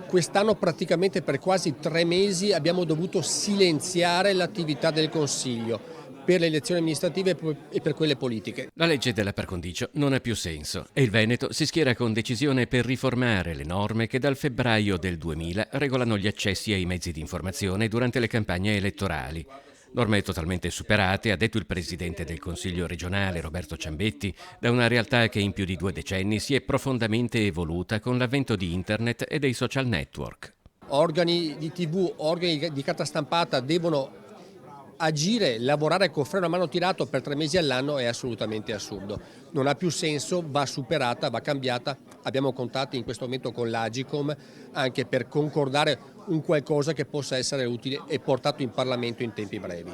Quest'anno praticamente per quasi 3 mesi abbiamo dovuto silenziare l'attività del Consiglio per le elezioni amministrative e per quelle politiche. La legge della par condicio non ha più senso e il Veneto si schiera con decisione per riformare le norme che dal febbraio del 2000 regolano gli accessi ai mezzi di informazione durante le campagne elettorali. Norme totalmente superate, ha detto il presidente del Consiglio regionale Roberto Ciambetti, da una realtà che in più di 2 decenni si è profondamente evoluta con l'avvento di Internet e dei social network. Organi di TV, organi di carta stampata devono agire, lavorare con freno a mano tirato per 3 mesi all'anno è assolutamente assurdo. Non ha più senso, va superata, va cambiata. Abbiamo contatti in questo momento con l'Agicom anche per concordare un qualcosa che possa essere utile e portato in Parlamento in tempi brevi.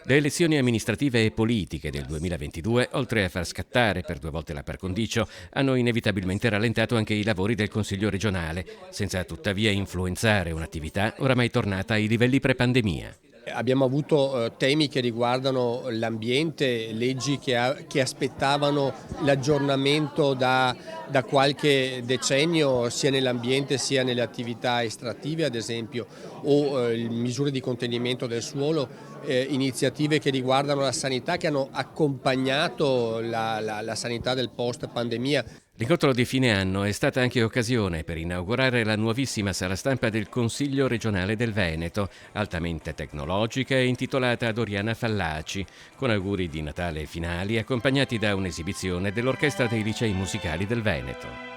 Le elezioni amministrative e politiche del 2022, oltre a far scattare per 2 volte la par condicio, hanno inevitabilmente rallentato anche i lavori del Consiglio regionale, senza tuttavia influenzare un'attività oramai tornata ai livelli pre-pandemia. Abbiamo avuto temi che riguardano l'ambiente, leggi che aspettavano l'aggiornamento da qualche decennio sia nell'ambiente sia nelle attività estrattive ad esempio, o misure di contenimento del suolo, iniziative che riguardano la sanità che hanno accompagnato la sanità del post pandemia. L'incontro di fine anno è stata anche occasione per inaugurare la nuovissima sala stampa del Consiglio regionale del Veneto, altamente tecnologica e intitolata ad Oriana Fallaci, con auguri di Natale finali accompagnati da un'esibizione dell'Orchestra dei Licei Musicali del Veneto.